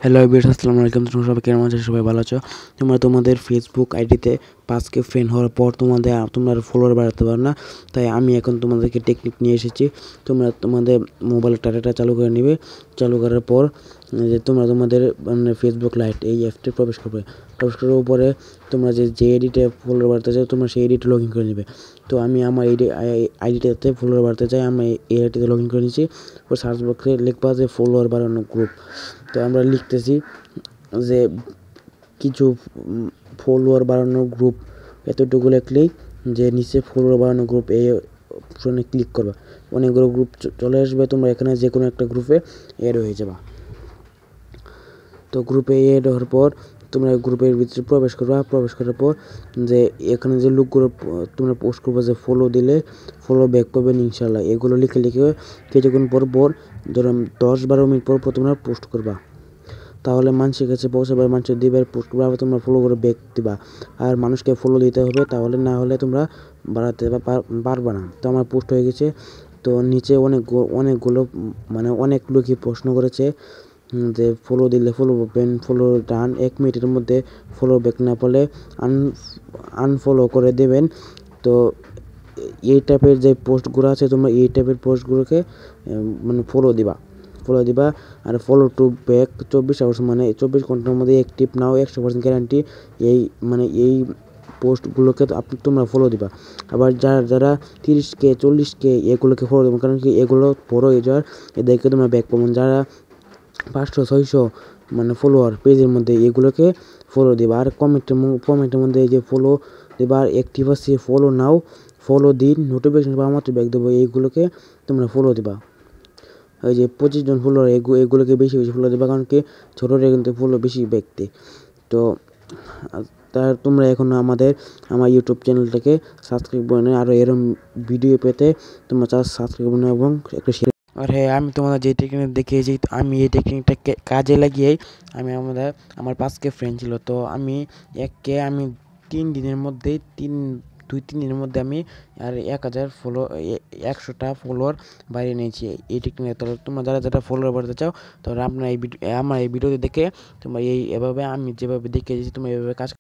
Hello everyone, আসসালামু আলাইকুম। তোমরা সবাই কেমন আছো? সবাই ভালো আছো? তোমরা তোমাদের ফেসবুক আইডিতে 5K ফ্রেন্ড হওয়ার পর তোমরা ফলোয়ার বাড়াতে পারো না। তাই আমি এখন তোমাদেরকে টেকনিক নিয়ে এসেছি। তোমরা তোমাদের মোবাইলের ডাটাটা চালু করে নেবে। চালু করার পর যে তোমরা তোমাদের ফেসবুক লাইট এই অ্যাপটি প্রবেশ করার উপরে তোমরা যে এডিটে ফলোয়ার বাড়াতে চাও তোমরা সেই এডিটে লগ ইন করে নেবে। তো আমি আমার আইডিটাতে ফলোয়ার বাড়াতে চাই, আমি এই আইডিতে লগ ইন করে নিয়েছি। ও সার্চ বক্সে লিখবা যে ফলোয়ার বাড়ানো গ্রুপ। তো আমরা লিখতেছি যে কিছু ফলোয়ার বাড়ানোর গ্রুপ, এতটুকু লিখলেই যে নিচে ফলোয়ার বাড়ানো গ্রুপ এই অপশনে ক্লিক করবা, অনেকগুলো গ্রুপ চলে আসবে। তোমরা এখানে যে কোনো একটা গ্রুপে অ্যাড হয়ে যাবা। তো গ্রুপে অ্যাড হওয়ার পর তোমরা গ্রুপের ভিতরে প্রবেশ করার পর যে এখানে যে লোকগুলো তোমরা পোস্ট করবে যে ফলো দিলে ফলো ব্যাক পাবেন ইনশাল্লাহ, এগুলো লিখে কিছুক্ষণ পর ধরো 10-12 মিনিট পর তোমরা পোস্ট করবা। তাহলে মানুষের কাছে পৌঁছাবে, মানুষের দিবে, পোস্ট করবে, আবার তোমরা ফলো করে ব্যাক দিবা। আর মানুষকে ফলো দিতে হবে, তাহলে না হলে তোমরা বাড়াতে পারবে না। তো আমার পোস্ট হয়ে গেছে। তো নিচে অনেকগুলো অনেক লোকই প্রশ্ন করেছে যে ফলো দিলে ফলো পাবেন, ফলো ডান 1 মিনিটের মধ্যে ফলো ব্যাক না পেলে আনফলো করে দেবেন। তো এই টাইপের যে পোস্টগুলো আছে তোমরা এই টাইপের পোস্টগুলোকে ফলো দিবা। আর ফলো টু ব্যাক 24 আওয়ার্স 24 ঘন্টার মধ্যে অ্যাক্টিভ নাও, 100% গ্যারান্টি। এই পোস্টগুলোকে তোমরা ফলো দিবা। আবার যারা 30K 40K এগুলোকে ফলো দেবেন, কারণ কি এগুলো বড় ইউজার, এদেরকে তোমরা ব্যাক পাবেন। যারা 500-600 ফলোয়ার পেজের মধ্যে এগুলোকে ফলো দিবা। আর কমেন্টের মধ্যে এই যে ফলো দিবা, আর অ্যাক্টিভ আছে ফলো নাও, ফলো দিন, নোটিফিকেশন পাওয়া মাত্র ব্যাক দেবো, এইগুলোকে তোমরা ফলো দিবা। ওই যে 25 জন ফলোয়ার এগুলোকে বেশি ফলো দেবা, কারণ কি ছোটোরা কিন্তু ফলো বেশি ব্যক্তি। তো তোমরা এখন আমার ইউটিউব চ্যানেলটাকে সাবস্ক্রাইব করে নেবে। আরও এরকম ভিডিও পেতে তোমরা সাবস্ক্রাইব করে নেবে এবং একটা শেয়ার। আর হ্যাঁ, আমি তোমাদের যে টেকনিক দেখিয়েছি, আমি এই টেকনিকটাকে কাজে লাগিয়েই আমার 5K ফ্রেন্ড ছিল। তো আমি 3 দিনের মধ্যেই 2-3 দিনের মধ্যে আমি আর 100টা ফলোয়ার বাড়িয়ে নিয়েছি এই টেকনিক। তো তোমরা যারা ফলোয়ার বাড়াতে চাও, তাহলে আপনার আমার এই ভিডিওতে দেখে তোমরা এভাবে আমি যেভাবে দেখিয়েছি তোমরা এভাবে কাজ